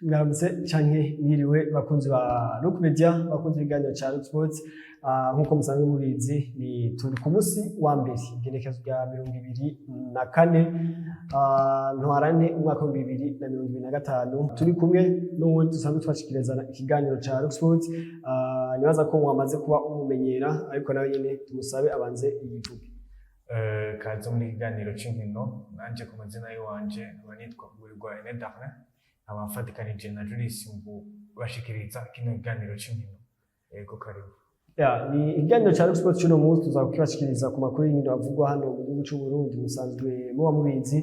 Mwaramutse canke mwiriwe bakunzi ba Rock Media, bakunzi b'ibiganiro ca Rock Sports. Nkuko musanzwe mubizi ni turi ku musi wa mbere igenekezo rya 2024 ntwarane umwaka wa 2025. Turi kumwe n'uwundi dusanzwe twashikirezana ikiganiro ca Rock Sports. Nibaza ko mwamaze kuba umumenyera, ariko nawe nyene tumusabe abanze yivuge. Kaze muri ikiganiro c'inkino, nanje ku mazina yiwanje abanitwa Uwirwa Enedarne, abafatikanije na Julius mu bashikiriza kino kiganiro c'inkino. Ego karibu. Ni ikiganiro ca Rock Sports cy'uno munsi tuzakubashikiriza ku makuru y'inkino avugwa hano mu gihugu c'u Burundi. Musanzwe muba mubizi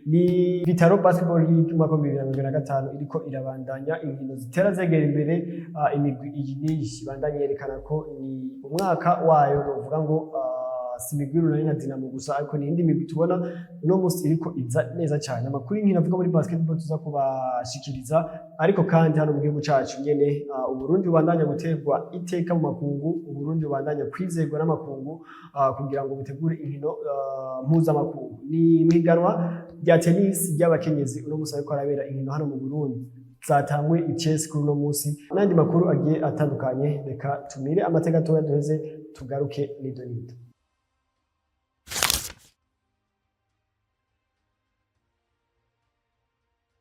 ni Vitaro Basketball League umwaka wa 2025 iriko irabandanya inkino zitera zegera imbere, imigwi iyi ibandanya yerekana ko ni umwaka wayo, novuga ngo simigwiru na Dinamo gusa, ariko ni indi migwi tubona uno munsi iriko iza neza cyane. Amakuru y'inkino avuga muri basketball tuza kubashikiriza, ariko kandi hano mu gihugu cacu nyene Uburundi bubandanya guterwa iteka mu makungu, Uburundi bubandanya kwizerwa n'amakungu kugira ngo butegure inkino mpuzamakungu. Ni miganwa rya tennis ry'abakenyezi uno munsi ariko arabera inkino hano mu Burundi, zatangwe icesi kuri uno munsi. N'andi makuru agiye atandukanye, reka tumire amateka toya duheze tugaruke nidonito.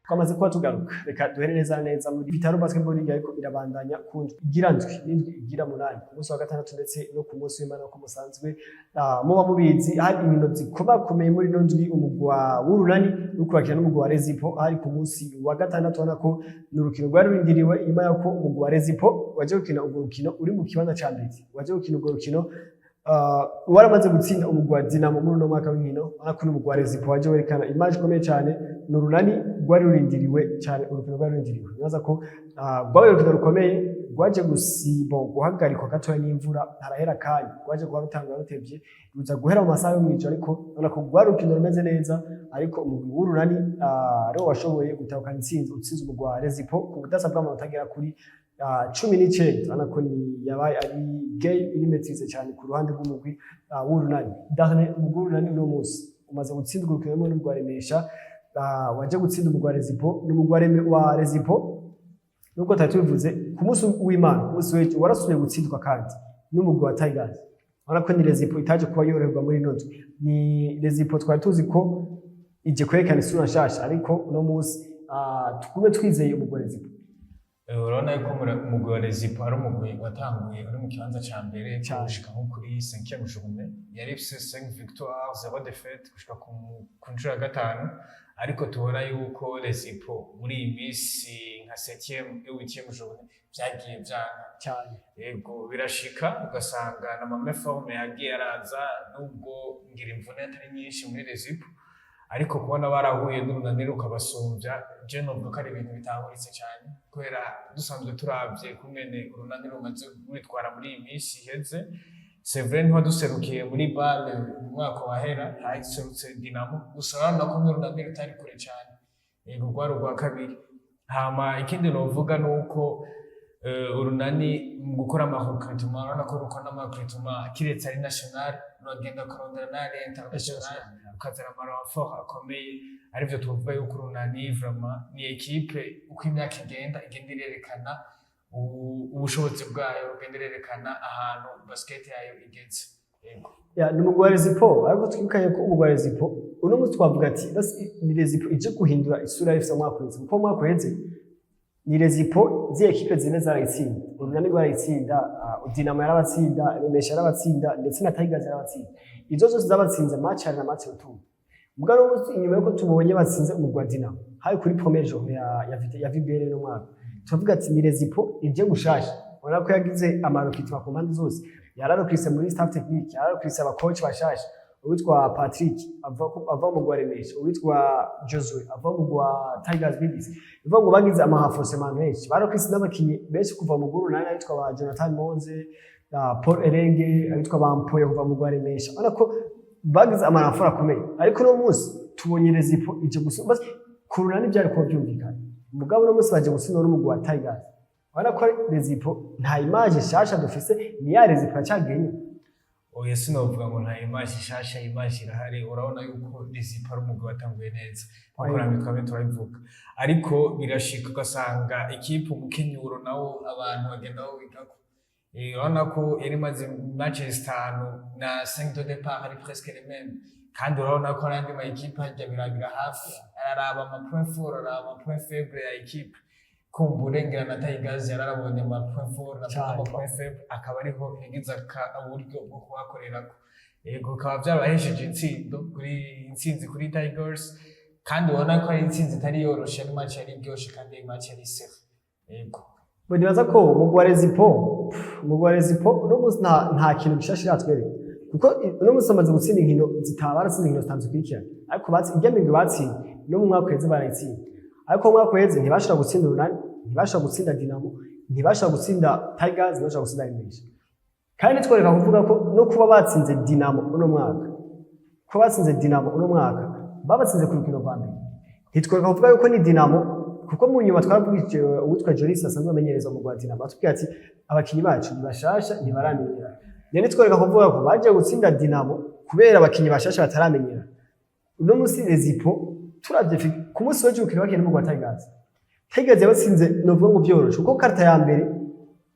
Twamaze kuba tugaruka, reka duhere neza muri Vitaro Basketball League ariko irabandanya kunjwe igira ndwi n'indwi igira munani ku munsi wa gatandatu ndetse no ku munsi w'Imana ko musanzwe muba mubizi. Hari inkino zikomakomeye muri ino ndwi, umugwa w'Urunani n'ukwakira n'umugwa wa Rezipo. Hari ku munsi wa gatandatu ubona ko n'urukino rwari rwindiriwe, inyuma y'uko umugwa wa Rezipo waje gukina urwo rukino uri mu kibanza ca mbere, waje gukina urwo rukino waramaze gutsinda umugwa Dinamo muri no mwaka w'inkino. Ariko n'umugwa wa Rezipo waje werekana image ikomeye cyane. N'Urunani rwari rurindiriwe cyane, urukino rwari rurindiriwe. Nibaza ko rwabaye urukino rukomeye, rwaje guhagarikwa gatoya n'imvura, harahera kanya rwaje kuba rutangura rutevye, ruza guhera mu masaha yo mw'ijoro, ariko ubona ko rwari urukino rumeze neza. Ariko umugwi w'Urunani ariwo washoboye gutahukana intsinzi, utsinze umugwa wa Rezipo ku budasa bw'amanota agera kuri 19. Urabona ko yabaye ari game iri maîtrise cyane ku ruhande rw'umugwi w'Urunani. Darne umugwi w'Urunani uno munsi umaze gutsinda urukino rumwe n'umugwi wa Remesha, waje gutsinda umugwi wa Rezipo. N'umugwi wa Rezipo nubwo tutari tubivuze ku munsi w'Imana, umunsi w'ejo warasubiye gutsindwa kandi n'umugwi wa Tigers. Urabona ko ni Rezipo itaje kuba yorerwa muri ino ndwi. Ni Rezipo twari tuzi ko ije kwerekana isura nshasha, ariko uno munsi tugume twizeye umugwi wa Rezipo. Urabona yuko umugwi wa Rezipo ari umugwi watanguye uri mu kibanza ca mbere gushika nko kuri 5e journée, yari ifise 5 victoires 0 défaite gushika ku nshuro ya gatanu. Ariko tubona yuko Rezipo muri iyi misi nka 7e et 8e journée vyagiye vyanga cyane. Yego birashika ugasanga na mame forme yagiye araza, nubwo ngira imvune atari nyinshi muri Rezipo, ariko kubona barahuye n'Urunani rukabasumbya, je novuga ko ari ibintu bitahuritse cyane, kubera dusanzwe turavye kumene Urunani rumaze kwitwara muri iyi misi iheze. C'est vrai ntiwaduserukiye muri balle mu mwaka wahera, haserutse Dinamo, gusa urabona ko n'Urunani rutari kure cyane. Yego rwari urwa kabiri. Hama ikindi novuga nuko Urunani mu gukora amarecrutement, urabona ko rukora amarecrutement kiretse ari national, rugenda kurondera n'ari international, rukazana amarenfort akomeye. Arivyo tuvuga yuko Urunani vraiment ni equipe uko imyaka igenda irerekana ubushobozi bwayo, ugenda irerekana ahantu basket yayo igeze. Yego ni umugwi wa Rezipo, ariko twikaye ko umugwi wa Rezipo uno munsi twavuga ati ni Rezipo ije guhindura isura y'ifise umwaka uheze, kuko umwaka uheze ni Rezipo zi equipe zine zarayitsinda. Urunani rwarayitsinda, Dinamo yarabatsinda, Remesha yarabatsinda, ndetse na Tigers yarabatsinda. Izo zose zabatsinze match na match rutu. Mugabo inyuma yuko tubonye batsinze umugwi wa Dinamo hari kuri première journée ya VBL no mwaka, tuvuga ati ni Rezipo ije gushasha. Urabona ko yagize amarokitwa ku mpande zose, yararokise muri staff technique, yararokise abacoach bashasha, uwitwa Patrick ava mu gwa Remesha, uwitwa Josue ava mu gwa Tigers Bibis. Bivuga ngo bagize amahaforcement menshi, barokise n'abakinyi benshi kuva mu guru nani, abitwa ba Jonathan Monze, Paul Erenge, abitwa ba Mpoyo kuva mu gwa Remesha. Urabona ko bagize amarafora akomeye, ariko no munsi tubonye Rezipo ije gusumba ku Urunani byari kuba byumvikana. Mugabo no munsi baje gusina n'umugwi wa Tigers. Urabona ko Rezipo nta image shasha dufise, ni ya Rezipo yacagenye. oya sinovuga ngo nta image ishasha, image irahari, urabona yuko Rezipo ari umugwi watanguye neza kuko namwe twame turabivuga, ariko birashika ugasanga ikipe umukenyuro nawo abantu bagenda bawigako. Urabona ko yari imaze matches 5 na 5 de départ ari presque les mêmes, kandi urabona ko n'andi ma equipe ajya birabira hafi, araraba ama point fort, araraba ama point faible ya equipe, kumburengera na Tigers yararabonye ama point fort na ama point faible, akaba ariho yagize uburyo bwo kuhakorerako. Yego bikaba byabahesheje intsinzi kuri Tigers, kandi ubona ko ari intsinzi itari yoroshe, ari match yari iryoshe kandi ari match yari safe. Yego nibaza ko umugwi wa Rezipo uno munsi nta kintu gishasha yatwereka, kuko uno munsi amaze gutsinda inkino baratsinda inkino zikurikirana, ariko iryamigwi batsinda no mu mwaka uheze barayitsinda, ariko mu mwaka uheze ntibashobora gutsinda Urunani, ntibashobora gutsinda Dinamo, ntibashobora gutsinda Tigers, ntibashobora gutsinda Remesha. Kandi twereka kuvuga ko no kuba batsinze Dinamo uno mwaka babatsinze ku rukino rwa mbere, ntitwereka kuvuga yuko ni Dinamo, kuko mu nyuma twavugije uwitwa Joris asanzwe amenyereza mu rwa Dinamo, atubwira ati abakinyi bacu ntibashasha ntibaramenyera. Yani twereka kuvuga ko baje gutsinda Dinamo kubera abakinyi bashasha bataramenyera. Uno munsi Rezipo turavye ku munsi w'ejo ukiri bakina mu rwa Tigers, Tigers yabatsinze novuga ngo byoroshe, kuko karta ya mbere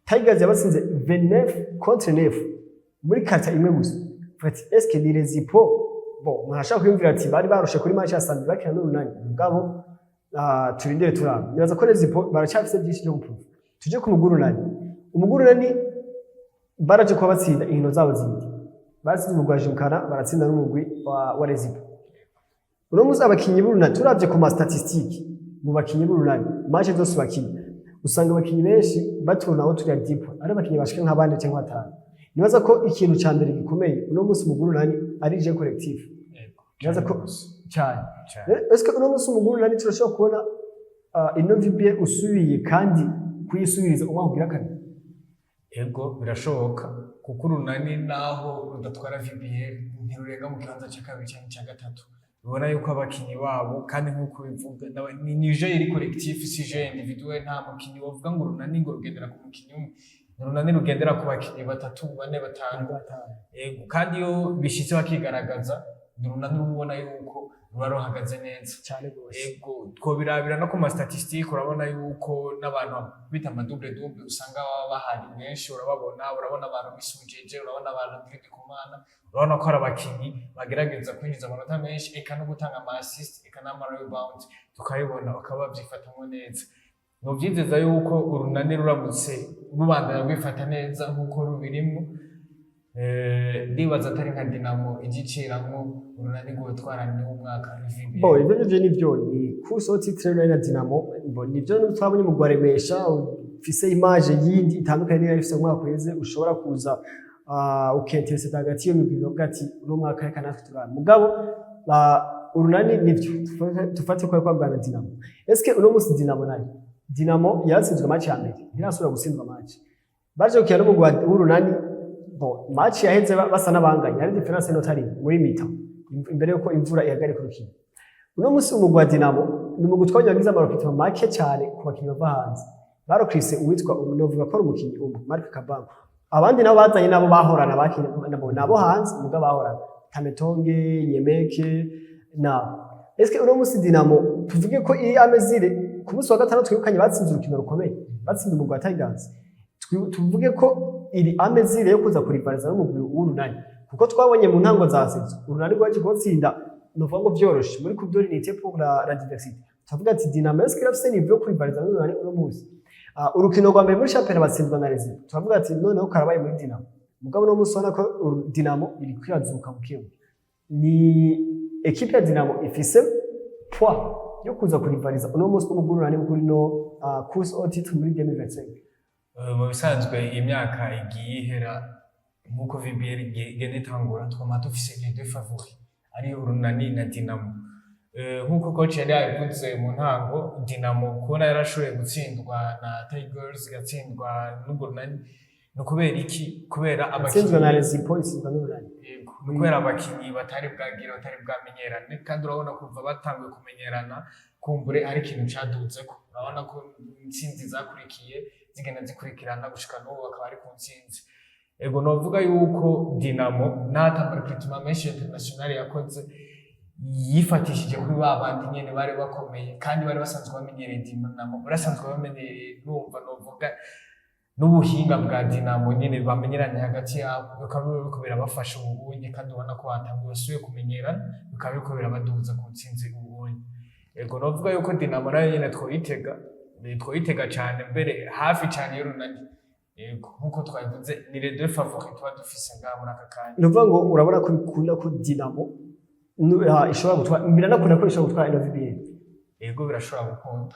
Tigers yabatsinze 29 contre 9 muri karta imwe gusa. Fati eske ni Rezipo mwashaka kwiyumvira ati bari barushe kuri match ya Sandi bakina n'Urunani, mugabo turindire turaba. Nibaza ko Rezipo baracyafise byinshi byo gupfa. Tuje ku Umugurunani baraje kuba batsinda inkino zabo zindi, batsinze umugwi wa Jimkana, baratsinda n'umugwi wa Rezipo. Uno munsi abakinyi b'Urunani turavye ku ma statistique mu bakinyi b'Urunani match zose bakinyi, usanga abakinyi benshi batuna aho turi deep, ari abakinyi bashika nka 4 cyangwa 5. Nibaza ko ikintu ca mbere gikomeye uno munsi Umugurunani ari je collectif. Nibaza ko cyane. Eske uno munsi Umugurunani turashobora kubona ino VBA usubiye kandi kuyisubiriza umwaka kane? Ego birashoboka, kuko Urunani naho rudatwara VBA ntirurenga mu kibanza cya kabiri cyangwa cya gatatu. Ubona yuko abakinyi babo kandi nkuko bivuga ni je iri collectif, si je individuel, nta mukinyi wovuga ngo Urunani ngo rugendera ku mukinyi umwe. Urunani rugendera ku bakinyi 3, 4, 5. Ego kandi iyo bishitse bakigaragaza Urunani ubona yuko ruba ruhagaze neza cyane gose. Ego twobirabira no ku ma statistique, urabona yuko n'abantu bita ama double usanga baba bahari benshi, urabona abantu bisujeje, urabona abantu Kumana, urabona ko ari abakinyi bagerageza kwinjiza amanota menshi, eka no gutanga ama assist, eka n'ama rebound, tukayibona bakaba bavyifatamwo neza. No byizeza yuko Urunani ruramutse rubandanya bifata neza nkuko rubirimwo, ndibaza atari nka Dinamo igiciramwo Urunani gutwarana n'umwaka VBA. Ibyo nivyo ni kuso titre na Dinamo, nivyo twabonye mu Remesha ufise image yindi itandukanye n'iyari ifise umwaka weze, ushobora kuza ukenteresa hagati yo mibiro bwati no mwaka reka natwe turana mugabo Urunani nivyo tufate ko kwagana Dinamo. Eske uno munsi Dinamo yatsinzwe match ya mbere, ntirasubira gutsindwa match, baje kukira no mu Urunani match yaheze basa n'abanganya, ari difference notari muri mita imbere yuko imvura ihagarika urukino. Uno munsi umugwi wa Dinamo ni umugwi twabonye wagize amarokitwa make cyane ku bakinyi bava hanze, barokrise uwitwa novuga ko ari umukinyi Mark Kabamba, abandi nabo bazanye nabo bahorana bakinyi nabo hanze mugabo bahorana Kametonge, Nyemeke na eske uno munsi Dinamo tuvuge ko iri amezire ku munsi wa gatanu twirukanye batsinze urukino rukomeye, batsinze umugwi wa Tigers, tuvuge ko iri amezire yo kuza kurivariza n'umugwi w'Urunani, kuko twabonye mu ntango za sezo Urunani rwaje gutsinda novuga ngo byoroshe muri coupe d'unité pour la diversité. Tuvuga ati Dinamo eske rafise niveau yo kurivariza n'Urunani uno munsi. Urukino rwa mbere muri championnat batsindwa na Rezipo, tuvuga ati noneho karabaye muri Dinamo, mugabo no munsi ubona ko Dinamo iri kwirazuka mu kibuga. Ni equipe ya Dinamo ifise poids yo kuza kurivariza uno munsi Umugurunani kuri no course au titre muri 2025. Mu bisanzwe imyaka igiye ihera nkuko VBA igenda itangura, twama dufise les deux favoris ari Urunani na Dinamo. Nkuko coach yari yabivuze mu ntango, Dinamo kubona yarashoboye gutsindwa na Tigers, gatsindwa n'Urunani, no kubera iki? Kubera abakinyi na Rezipo isindwa n'Urunani, kubera abakinyi batari bwamenyerane, kandi urabona kuva batanguye kumenyerana kumbure ari ikintu caduzeko. Urabona ko intsinzi zakurikiye zigenda zikurikirana gushika n'ubu bakaba ari ku ntsinzi. ego novuga yuko Dinamo nata recruitment menshi international yakoze yifatishije kuri babandi nyene bari bakomeye kandi bari basanzwe bamenyereye Dinamo barasanzwe bamenyereye numva novuga n'ubuhinga bwa Dinamo nyene bamenyeranye hagati yabo bikaba biriko birabafasha ubunye kandi ubona ko batanguye basubiye kumenyerana bikaba biriko birabaduza ku ntsinzi ubunye ego novuga yuko Dinamo nayo nyene twoyitega cane mbere hafi cane y'urunani ego nkuko twabivuze ni les deux favoris tuba dufise ngaha muri aka kanya nuvuga ngo urabona ko bikunda ko Dinamo ishobora gutwara biranakunda ko ishobora gutwara NVBA ego birashobora gukunda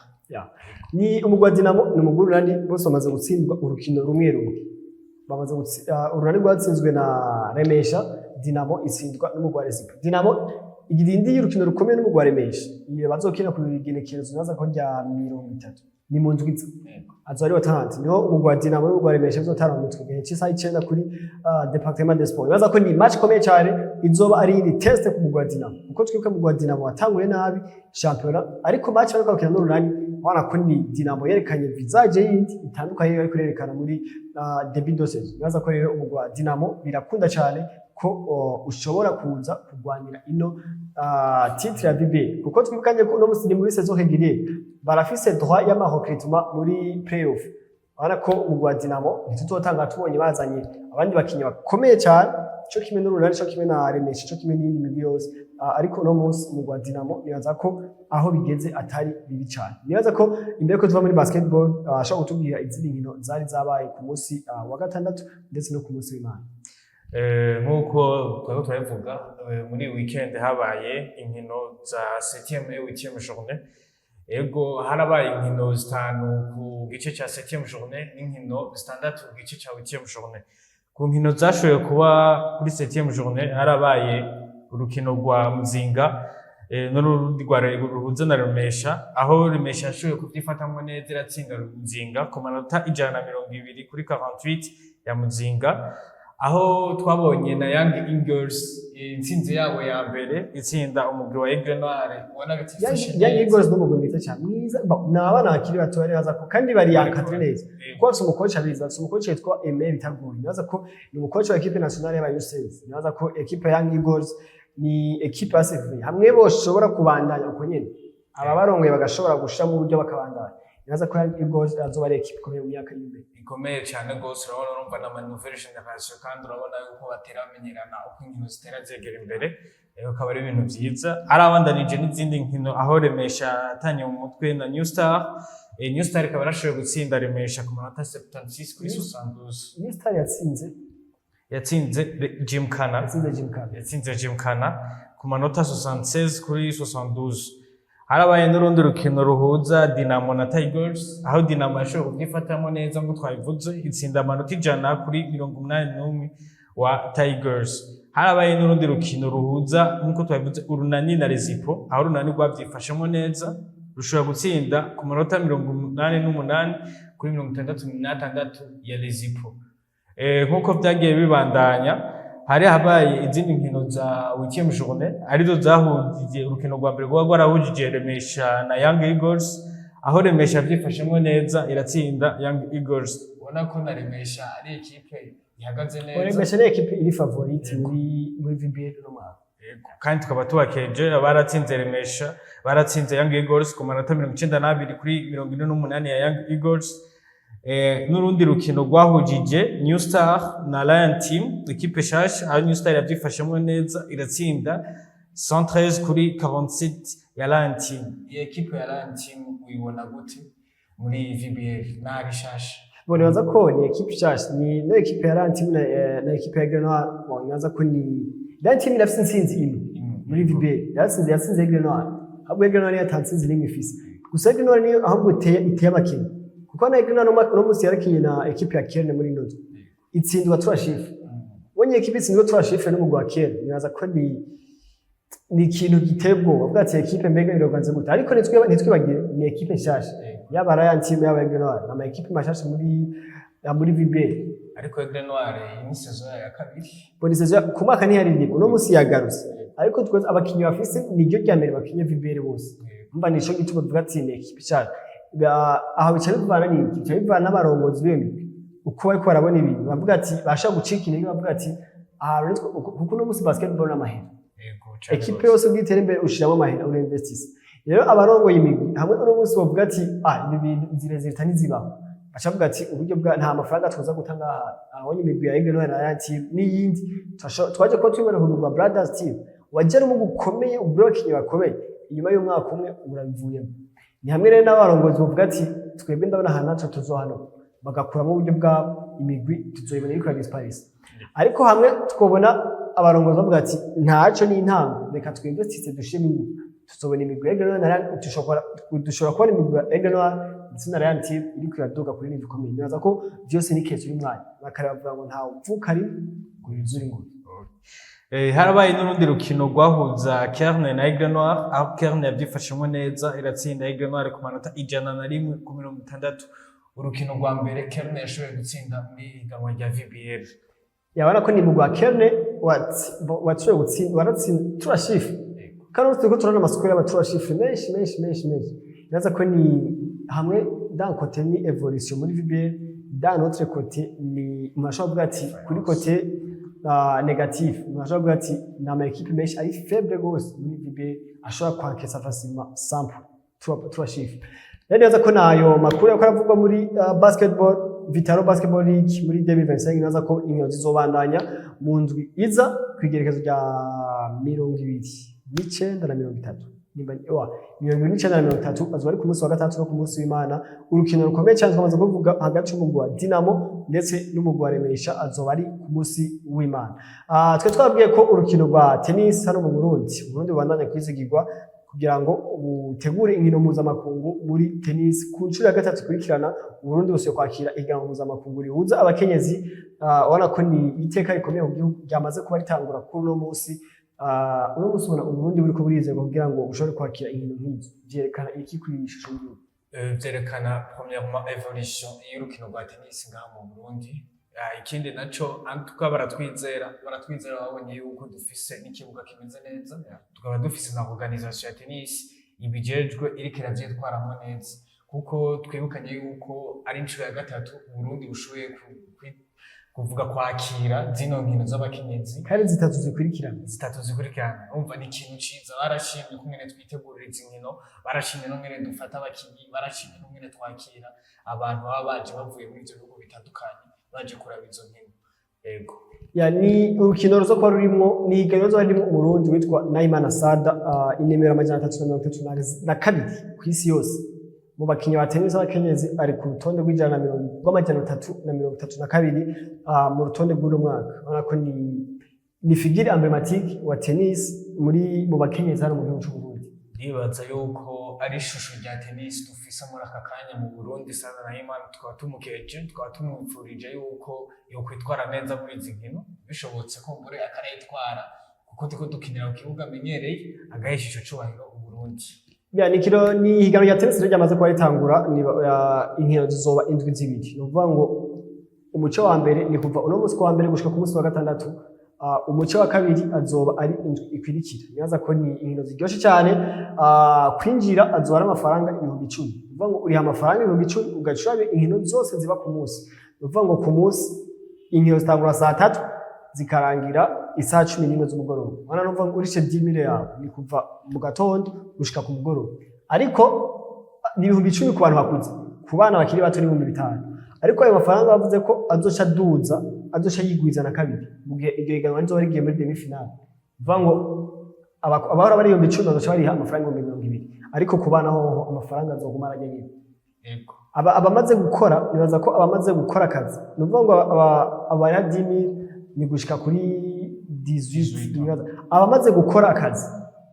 ni umugwa Dinamo ni umuguru urunani bose bamaze gutsindwa urukino rumwe bamaze urunani rwatsinzwe na Remesha Dinamo itsindwa n'umugwa Resipo Dinamo igirindi y'urukino rukomeye n'umugwa Remesha iyo bazokina ku bigenekerezo naza ko rya 30 ni mu ndwiza azari watanze niho umugwa Dinamo n'umugwa Remesha bizotara mu gihe cy'isaha 9 kuri Departement des Sports baza ko ni match komeye cyane izoba ari iri test ku mugwa Dinamo uko twibuka mugwa Dinamo watanguye nabi championnat ariko match bariko bakina n'urunani wana ko ni Dinamo yerekanye visage yindi itandukanye ariko yerekana muri debut de saison baza ko rero umugwa Dinamo birakunda cyane ko ushobora kuza kugwanira ino titre ya BB kuko twibukanye ko no musiri muri saison régulière barafise droit y'amahokrituma muri playoff bana ko umugwa Dinamo ntituzotanga tubonye bazanye abandi bakinyi bakomeye cyane cyo kimwe n'urunani cyo kimwe na Remesha cyo kimwe n'indi migwi yose ariko no munsi umugwa Dinamo nibaza ko aho bigeze atari bibi cyane nibaza ko imbere ko tuva muri basketball ashaka gutubwira izindi nkino zari zabaye ku munsi wa gatandatu ndetse no ku munsi w'Imana nkuko twari turavuga muri weekend habaye inkino za 7e et 8e journée ego harabaye inkino zitanu ku gice cya 7e journée n'inkino zitandatu ku gice cya 8e journée ku nkino zashoboye kuba kuri 7e journée harabaye urukino rwa Muzinga n'urundi rwa ruhuza na Remesha aho Remesha yashoboye kubyifatamwe neza iratsinda Muzinga ku manota 120 kuri 48 ya Muzinga aho twabonye na Young Eagles intsinzi yabo ya mbere itsinda umugwi wa Aigle Noir ubona bitifashe Young Eagles n'umugwi mwiza cyane mwiza nabana akiri bato bari baza ko kandi bari yankadre neza kuko bafite umukoci abiza umukoci yitwa Aimé Bitaguye naza ko ni umukoci wa equipe nationale y'aba U16 naza ko equipe ya Young Eagles ni equipe asifuye hamwe boshobora kubandanya uko nyene aba barongoye bagashobora gushira mu buryo bakabandanya naza ko Young Eagles azoba ari equipe ikomeye mu myaka y'imbe ikomeye cyane gose urabona urumva na maneuver generation kandi urabona yuko batera bamenyerana uko inkino zitera zegera imbere akaba ari ibintu byiza arabandanije n'izindi nkino aho Remesha atanye mu mutwe na New Star New Star ikaba yarashoboye gutsinda Remesha ku manota 76 kuri 72 New Star yatsinze Gymkhana ku manota 76 kuri 72 harabaye n'urundi rukino ruhuza Dinamo na Tigers aho Dinamo yashoboye kubyifatamo neza ngo twabivuze itsinda amanota 100 kuri 81 wa Tigers harabaye n'urundi rukino ruhuza nkuko twabivuze urunani na Resipo aho urunani rwabyifashemo neza rushobora gutsinda ku manota 88 kuri 66 ya Resipo nkuko byagiye bibandanya hari habaye izindi nkino za 8e journée arizo zahujije urukino rwa mbere rwa rwarahujije Remesha na Young Eagles aho Remesha byifashemo neza iratsinda Young Eagles ubona ko na Remesha ari equipe ihagaze neza Remesha ni equipe iri favorite muri VBA no mwaka kandi tukaba tubakeje baratsinze Remesha baratsinze Young Eagles ku manota 92 kuri 48 ya Young Eagles n'urundi rukino rwahujije New Star na Lion Team equipe shasha aho New Star yabyifashemo neza iratsinda 113 kuri 47 ya Lion Team equipe ya Lion Team uyibona gute muri VBA na rishasha bonaza ko ni equipe shasha ni no equipe ya Lion Team na equipe ya Aigle Noir bonaza ko ni Lion Team irafite intsinzi imwe muri VBA yatsinze Aigle Noir ahubwo Aigle Noir yatansinze rimwe ifise gusa Aigle Noir niyo ahubwo iteye abakinyi kuko na Aigle Noir no musi yarakinye na equipe ya Kiel muri Nozo itsindwa turashifa bonye equipe itsindwa turashifa no mugwa Kiel nyaza ko ni ikintu gitebwo bwatse equipe mbega iroganze gute ariko nitwibagire ni equipe nshasha yaba Lion Team yaba Aigle Noir na equipe mashasha muri VBA ariko Aigle Noir ni saison ya kabiri boni saison ku mwaka ni hari no musi yagarutse ariko twese abakinyi bafise niryo rya mbere bakinye VBA bose mba nisho gituma tuvuga ati ni equipe nshasha aho bica bivana n'iki bica bivana n'abarongozi b'imigwi uko bariko barabona ibintu bavuga ati bashaka gucika intege bavuga ati kuko no musi basketball n'amahera ekipe yose bwitera imbere ushiramo amahera urinvestisa rero abarongoye imigwi hamwe no musi bavuga ati ibi bintu inzira zitani zibaho bacavuga ati uburyo bwa nta mafaranga tuza gutanga abonye imigwi ya Eagle Noir ya team n'iyindi twaje ko tubona ku Brothers team wajera mu gukomeye ubrokinye bakomeye inyuma y'umwaka umwe urabivuyemo ni hamwe rero n'abarongozi bavuga ati twebwe ndabona hanaco tuzohano bagakuramo uburyo bwa imigwi tuzoyibona iri kwa disparis ariko hamwe twobona abarongozi bavuga ati ntaco ni intango reka twinvestise dushime tuzobona imigwi ya Eagle Noir dushobora kubona imigwi ya Eagle Noir ndetse na Ryan team iri kuraduga kuri nivo ikomeye nibaza ko byose ni case y'umwanya bakaravuga ngo nta upfuka ari ngo yuzure ngo harabaye n'urundi rukino rwahuza Kerne na Aigle Noir aho Kerne yabyifashemo neza iratsinda Aigle Noir ku manota 101 ku 60 urukino rwa mbere Kerne yashoboye gutsinda muri higanwa rya VBL yabona ko ni mu rwa Kerne watshoboye gutsinda waratsinda turashifu kandi turiko turana amasoko y'abaturashifu menshi naza ko ni hamwe dans côté ni evolution muri VBL dans notre côté ni mashobora ati kuri côté négatif mashobora ati na ma équipe menshi ari faible gose muri VBL ashobora kwankesa facilement simple trois chiffres rero naza ko nayo makuru yako aravugwa muri basketball Vitaro Basketball League muri 2025 naza ko inkino zizobandanya mu ndwi iza kwigerekezo rya 29 na 30 nimba mirongo ine na mirongo itatu bazo bari ku munsi wa gatatu no ku munsi w'Imana urukino rukomeye cyane twamaze kuvuga hagati y'umugwi wa Dinamo ndetse n'umugwi wa Remesha azoba ari ku munsi w'Imana twe twabwiye ko urukino rwa tennis hano mu Burundi bubandanya kwizigirwa kugira ngo utegure inkino mpuzamakungu muri tennis ku nshuro ya gatatu kurikirana Burundi bose kwakira ihiganwa mpuzamakungu rihuza abakenyezi ubona ko ni iteka rikomeye mu gihugu ryamaze kuba ritangura kuri uno munsi uno munsi ubona Uburundi buriko burizerwa kugira ngo ushobore kwakira inkino nk'izo vyerekana iki kwishusho y'ubu vyerekana premièrement évolution y'urukino rwa tennis ngaha mu Burundi ikindi naco antuka baratwizera babonye yuko dufise n'ikibuga kimeze neza tukaba dufise na organisation ya tennis ibijejwe iriko iravyitwaramo neza kuko twibukanye yuko ari inshuro ya gatatu Burundi bushoboye kuvuga kwakira zino nkino z'abakenyezi kandi zitatu zikurikirana umva ni ikintu ciza barashimye kumwe twitegurira izi nkino barashimye no ngene dufata abakinyi barashimye no ngene twakira abantu baba baje bavuye muri ivyo bihugu bitandukanye baje kuraba izo nkino yego ni urukino ruzo kwa rurimo ni higanwa zo harimo umurundi witwa Naimana Sada inemera 332 ku isi yose mu bakinyi ba tennis abakenyezi ari ku rutonde rw'ijana na 332 mu rutonde bw'uno mwaka urabona ko ni figure emblématique wa tennis muri mu bakenyezi hano mu gihugu cy'u Burundi ndibaza yuko ari ishusho rya tennis dufise muri aka kanya mu Burundi sana na Imana tukaba tumukeje tukaba tumwifurije yuko yokwitwara neza muri izi nkino bishobotse ko muri akarayitwara kuko turiko dukinira ku kibuga amenyereye agahesha ico cubahiro u Burundi ni higanwa rya tennis ryamaze kuba ritangura inkino zizoba indwi zibiri ni ukuvuga ngo umuco wa mbere ni kuva uno munsi wa mbere gushika ku munsi wa gatandatu umuco wa kabiri azoba ari indwi ikwirikira nibaza ko ni inkino ziryoshe cyane kwinjira azoba ari amafaranga 10,000 ni ukuvuga ngo uriha amafaranga 10,000 ugacura inkino zose ziba ku munsi ni ukuvuga ngo ku munsi inkino zitangura saa 3 zikarangira isaha 11 z'umugoroba wana numva ngo urishe 10,000 yawe ni kuva mu gatondo gushika ku mugoroba ariko ni 10,000 ku bantu bakuze ku bana bakiri bato ni 5,000 ariko ayo mafaranga bavuze ko azoca yigwiza na kabiri mu gihe iryo higanwa rizoba rigiye muri demi finale bivuga ngo abahora bari 10,000 bazoca bariha amafaranga 20,000 ariko ku bana hoho amafaranga azoguma arajya nyine yego abamaze gukora nibaza ko abamaze gukora akazi ni ukuvuga ngo abaya 10,000 ni gushika kuri 18 abamaze gukora akazi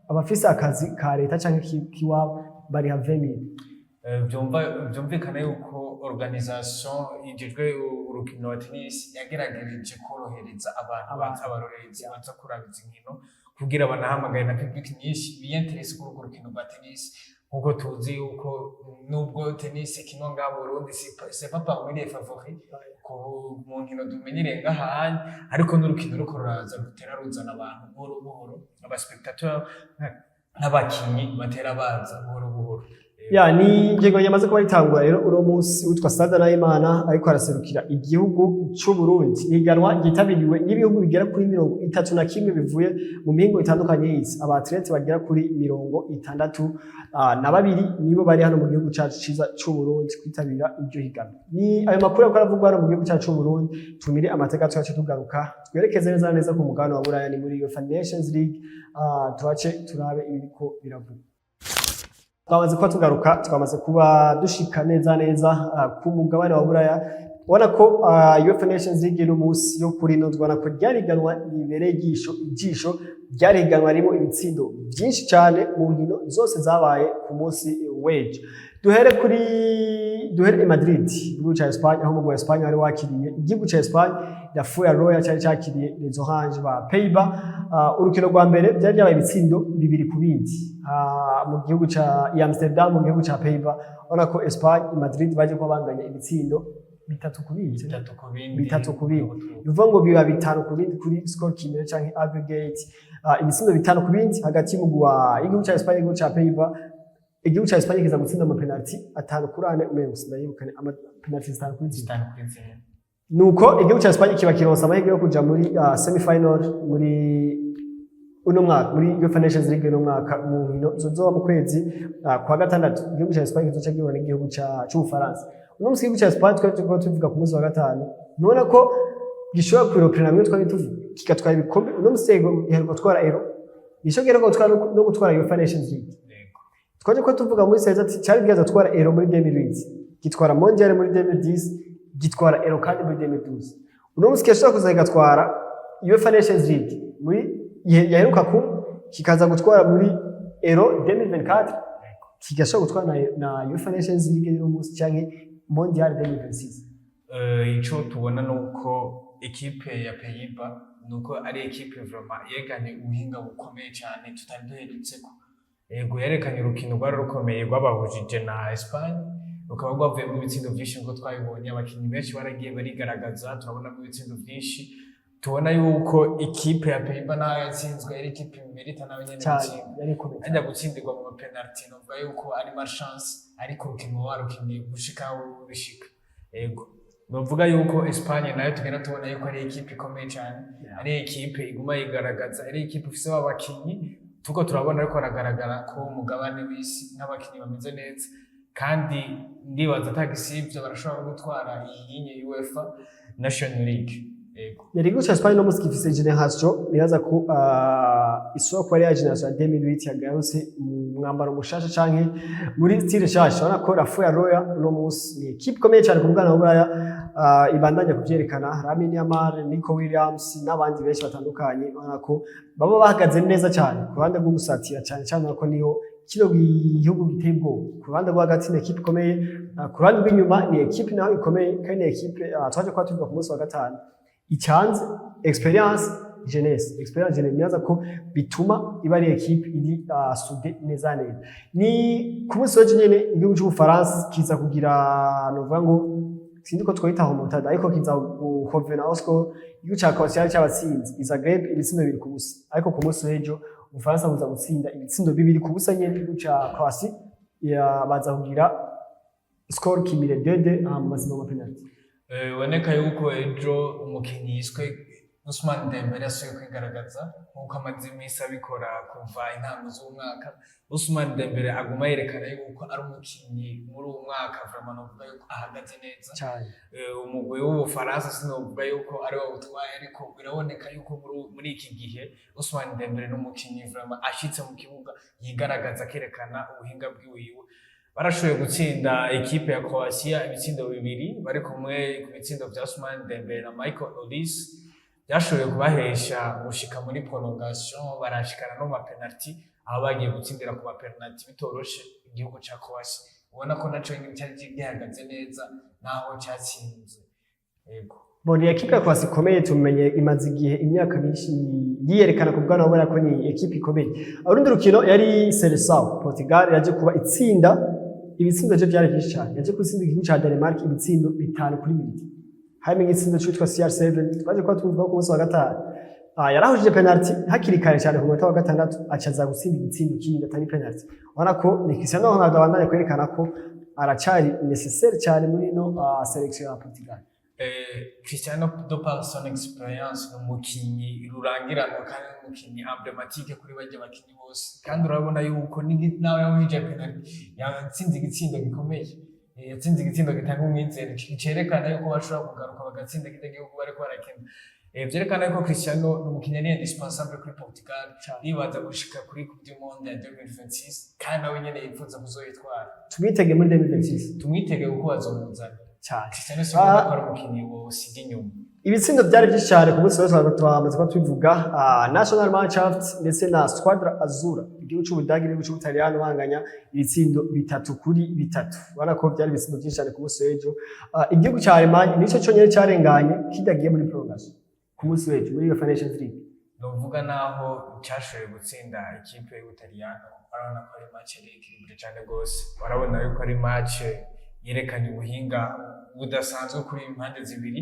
abafise akazi ka leta canke kiwabo bari ha 20,000 byumvikana yuko organisation ijejwe urukino wa tennis yagerageje korohereza abantu abarorerezi baza kuraba izi nkino kugira banahamagaye na public nyinshi biyenterese kuri urwo rukino rwa tennis kuko tuzi yuko nubwo tennis kino ngaho Burundi c'est pas parmi les favoris mu nkino tumenyereye ngahanye ariko n'urukino ruko ruraza rutera ruzana abantu buhoro aba spectateur n'abakinyi batera baza buhoro Ya ni ingingo yamaze kuba ritangura rero uno munsi witwa Stade Nahimana ariko araserukira igihugu cy'u Burundi. Iganwa gitabiriwe n'ibihugu bigera kuri 31 bivuye mu mihingo itandukanye y'isi. Abatlete bagera kuri 62 na babiri nibo bari hano mu gihugu cyacu ciza cy'u Burundi kwitabira iryo higanwa. Ni ayo makuru yo kuravugwa hano mu gihugu cyacu cy'u Burundi. Tumire amateka twacu tugaruka twerekeze neza ku mugabane wa Buraya ni muri UEFA Nations League. Tubace turabe ibiriko biravuga. Twamaze kuba tugaruka twamaze kuba dushika neza ku mugabane wa Buraya ubona ko UEFA Nations League no munsi yo kuri no tubona ko ryariganwa ribereye ijisho ryariganwa rimo ibitsindo byinshi cyane mu nkino zose zabaye ku munsi w'ejo. Duhere Madrid igihugu cya Espagne aho mu Espagne hari wakiriye igihugu cya Espagne ya Fuenlabrada cyari cyakiriye Les Oranges ba Pays-Bas. Urukino rwa mbere byari byabaye ibitsindo 2-2 mu gihugu cya Amsterdam mu gihugu cya Pays-Bas. Ubona ko Espagne Madrid baje kuba banganya ibitsindo 3-2 bivuga ngo biba 5-2 kuri score kimwe cyangwa aggregate ibitsindo 5-2 hagati mu igihugu cya Espagne n'igihugu cya Pays-Bas. Igihugu cya Espagne kiza gutsinda ama penalty 5-4 umengo sindayibukane ama penalty 5-4 nuko igihugu cya Espagne kiba kironsa amahirwe yo kuja muri semi-final muri uno mwaka muri UEFA Nations League no mwaka mu nkino zozoba mu kwezi kwa gatandatu. Igihugu cya Espagne kizoca gihura n'igihugu cy'Ubufaransa. Uno musi igihugu cya Espagne twari tuvuga ku munsi wa gatanu nubona ko gishobora kwiropera namwe twari tuvuga kigatwara ibikombe. Uno musi iheruka gutwara Euro gishobora no gutwara UEFA Nations League. Twaje ko tuvuga muri seza ati cyari byaza gutwara Euro muri 2008 gitwara Mondial muri 2010 gitwara Euro kandi muri 2012. Uno musi kishobora kuzagatwara UEFA Nations League muri yaheruka ku kikaza gutwara muri Euro 2024 kigashobora gutwara na UEFA Nations League no musi cyangwa Mondial 2026. Ico tubona nuko equipe ya Pays-Bas nuko ari equipe vraiment yeganye ubuhinga bukomeye cyane tutari duherutseko. Yego yerekanye urukino rwari rukomeye rwabahujije na Espagne rukaba rwavuye mu bitsindo byinshi ngo twabibonye abakinnyi benshi baragiye barigaragaza turabona mu bitsindo byinshi tubona yuko ikipe ya Pays-Bas nayo yatsinzwe ari ikipe imerita nayo nyene ajya gutsindirwa mu penalty novuga yuko ari malchance ariko urukino warukiniye gushika aho bishika. Yego novuga yuko Espagne nayo tugenda tubona yuko ari ikipe ikomeye cyane ari ikipe iguma yigaragaza ari ikipe ifise abakinnyi tuko turabona ariko aragaragara ko umugabane w'isi n'abakinnyi bameze neza kandi ndibaza atagisivyo barashobora gutwara iyi UEFA National League. Igihugu cya Espagne no musi gifise generation biraza ko isoko ari ya generation 2008 yagarutse mu mwambaro mushasha canke muri style shasha. Ubona ko Fuenlabrada no musi ni equipe ikomeye cyane ku mugabane wa Buraya ibandanya kuvyerekana Lamine Yamal, Nico Williams n'abandi benshi batandukanye. Ubona ko baba bahagaze neza cyane ku ruhande rwo gusatira cyane ko niho kino gihugu giteye ubwoba. Ku ruhande rwo hagati ni equipe ikomeye, ku ruhande rw'inyuma ni equipe naho ikomeye kandi ni equipe twaje kwa tuvuga ku munsi wa gatanu ichanze experience jeunesse nyaza ko bituma iba ari equipe iri sude neza. Ni ku munsi w'ejo nyene igihugu cy'Ubufaransa kiza kugira novuga ngo sindi ko twahitaho mutada ariko kiza guhovena Oscar igihugu cya Croatia cy'abatsinzi Zagreb ibitsindo 2-0 ariko ku munsi w'ejo Ubufaransa buza gutsinda ibitsindo 2-0 nyene igihugu cya Croatia baza kugira score kimire 2-2 mu mazina ya penalty. Boneka yuko ejo umukinnyi yiswe Ousmane Dembele asuye kwigaragaza nkuko amaze iminsi abikora kuva intango z'umwaka. Ousmane Dembele aguma yerekana yuko ari umukinnyi muri uwo mwaka vraiment novuga yuko ahagaze neza cyane. Umugwi w'Ubufaransa sinovuga yuko ari wo utwaye ariko biraboneka yuko muri iki gihe Ousmane Dembele n'umukinnyi vraiment ashitse mu kibuga yigaragaza kerekana ubuhinga bwiwiwe. Barashoboye gutsinda equipe ya Croatia ibitsindo 2 bari kumwe ku bitsindo bya Ousmane Dembele na Michael Olise byashoboye kubahesha gushika muri prolongation barashikana no ma penalty aho bagiye gutsindira ku ma penalty bitoroshe igihugu cya Croatia. Ubona ko naco cyari gihagaze neza naho cyatsinze. Yego boni equipe ya Croatia ikomeye tumenye imaze igihe imyaka myinshi yiyerekana ku bwana wabona ko ni equipe ikomeye. Urundi rukino yari Seleção Portugal yaje kuba itsinda ibitsindo byo byari byinshi cyane yaje kutsinda igihugu cya Denmark ibitsindo 5-2 harimo igitsindo cyitwa CR7 twaje kwa tuvuga ku munsi wa gatanu yarahujije penalty hakiri kare cyane ku munota wa gatandatu acaza gutsinda igitsindo kindi atari penalty ubona ko ni Cristiano Ronaldo abandanya kwerekana ko aracari necessaire cyane muri no selection ya Portugal. Cristiano de par son experience n'umukinyi rurangiranwa kandi n'umukinyi emblématique kuri bajya bakinyi bose kandi urabona yuko nawe yahujije penalty yatsinze igitsindo gikomeye yatsinze igitsindo gitanga umwizero cyerekana yuko bashobora kugaruka bagatsinda igihugu bariko barakina vyerekana yuko Cristiano n'umukinyi ari indispensable kuri Portugal nibaza gushika kuri Coupe du Monde ya 2026 kandi nawe nyene yifuza kuzoyitwara tumwitege muri 2026 tumwitege kuko bazomuzana cyane Cristiano simbona ko ari umukinyi wosiga inyuma ibitsindo byari byinshi cyane ku munsi wose twamaze ko tubivuga National Mannschaft ndetse na Squadra Azzurra igihugu cy'Ubudagi n'igihugu cy'Ubutaliyano banganya ibitsindo 3-3 ubona ko byari ibitsindo byinshi cyane ku munsi w'ejo igihugu cya Allemagne nico cyonyine cyarenganye kidagiye muri prolongation ku munsi w'ejo muri UEFA Nations League novuga naho cyashoboye gutsinda ikipe y'Ubutaliyano barabona ko ari match equilibre cyane gose barabona yuko ari match yerekanye ubuhinga budasanzwe kuri impande zibiri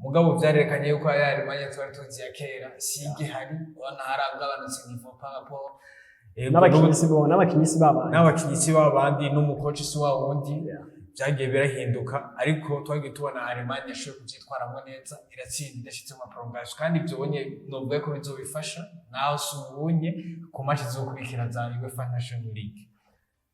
mugabo byarerekanye yuko ya Allemagne twari tuzi ya kera sige hari ubona haragabanutse niveau par rapport n'abakinyisi babandi n'umukoci si wa wundi byagiye birahinduka ariko twagiye tubona Allemagne yashoboye kubyitwaramo neza iratsinda idashitse mu prolongation kandi byobonye novuga ko bizobifasha naho subunye ku match zokurikira za UEFA Nations League.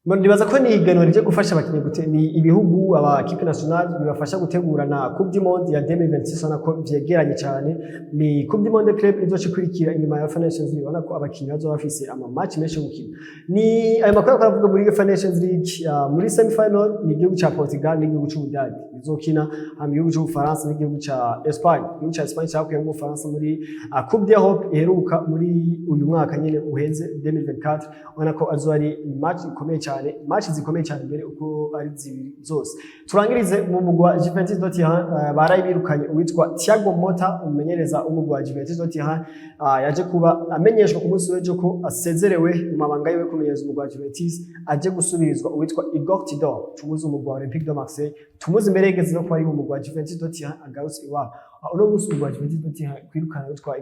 Ndibaza ko ni iganwa rije gufasha abakinyi ni ibihugu abakipe national bibafasha gutegurana Coupe du Monde ya 2026 nako vyegeranye cyane ni Coupe du Monde club izoshikirikira inyuma ya Nations League ubona ko abakinyi bazo bafise ama match menshi gukina ni ayo makuru aravuga muri Nations League muri semi final ni igihugu ca Portugal n'igihugu c'Ubudagi bizokina hamwe igihugu c'Ubufaransa n'igihugu ca Espagne igihugu ca Espagne cyakuye mu Bufaransa muri Coupe d'Europe iheruka muri uyu mwaka nyene uheze 2024 ubona ko azo ari match ikomeye match zikomeye cyane mbere uko ari zibiri zose turangirize mu mugwa Juventus Nottingham barayibirukanye uwitwa Thiago Motta umenyereza umugwa Juventus Nottingham yaje kuba amenyeshwa ku munsi w'ejo ko asezerewe mu mabanga yiwe kumenyereza umugwa Juventus aje gusubirizwa uwitwa Igor Tudor tumuzi umugwa Olympique de Marseille tumuzi imbere yigeze no kuba ari mu mugwa Juventus Nottingham agarutse iwabo uno munsi umugwa Juventus Nottingham kwirukana witwa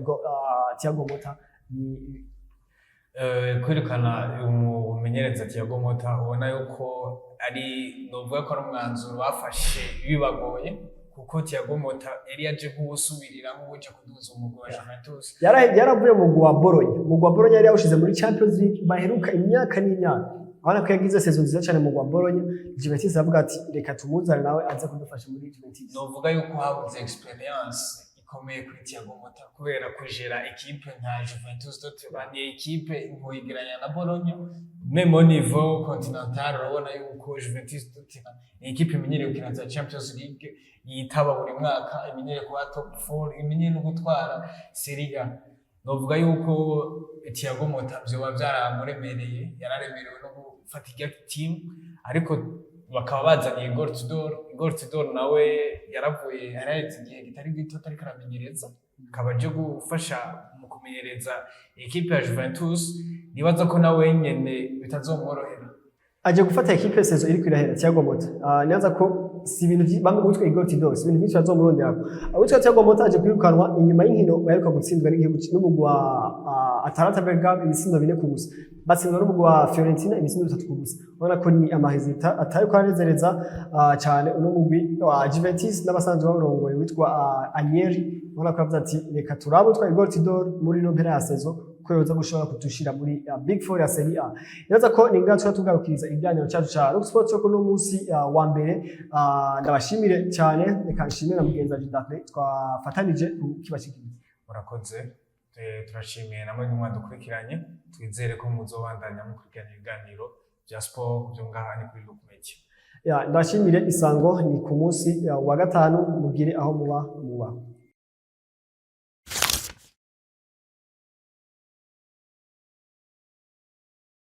Thiago Motta ni kwirukana umumenyereza Thiago Motta ubona yuko ari novuga ko ari umwanzuro bafashe bibagoye kuko Thiago Motta yari yaje kuwusubirira nk'uje kuduza umugwi wa Juventus yaravuye mu mugwi wa Bologna yari yawushize muri Champions League baheruka imyaka n'imyaka abana ko yagize saison nziza cyane mu mugwi wa Bologna Juventus avuga ati reka tumuzane nawe aze kudufasha muri Juventus novuga yuko habuze experience ikomeye kuri Thiago Motta kubera kujera equipe nka Juventus Nottingham ni equipe impoyigeranya na Bologna même au niveau continental urabona yuko Juventus Nottingham ni equipe imenyereye gukina za Champions League yitaba buri mwaka imenyereye kuba top 4 imenyereye no gutwara Serie A novuga yuko Thiago Motta byo byaramuremereye yararemerewe no gufata team ariko bakaba bazanye Igor Tudor nawe yaravuye yaraheze igihe kitari gito atari karamenyereza akaba aje gufasha mu kumenyereza equipe ya Juventus nibaza ko nawe nyene bitazomworohera aje gufata equipe saison iri kwirahera Thiago Motta nyanza ko si ibintu bamwe gutwe Igor Tudor si ibintu byinshi bazomurondera awitwa Thiago Motta aje kwirukanwa inyuma y'inkino baheruka gutsindwa n'igihugu n'umugwi wa Atalanta Bergamo ibitsindo 4-0 batsindwa n'umugwi wa Fiorentina ibitsindo 3-0 ubona ko ni amahezita atari ko anezereza cyane uno mugwi wa Juventus n'abasanzwe barongoye witwa Agnelli ubona ko avuze ati reka turabo twa Igor Tudor muri no mpera ya saison ko yoza gushobora kutushira muri Big Four ya Serie A neza ko ninga tugarukiriza ibyanyo cyacu cha Rock Sports cyo kuno munsi wa mbere ndabashimire cyane reka nshimira mugenza Jidafre twafatanije kibashikiriza murakoze turashimiye namwe mwadukurikiranye twizere ko muzobandanya mukurikirana ibiganiro bya sport byo ngaha ni kuri Look Media ndashimire Isango ni ku munsi wa gatanu mugire aho muba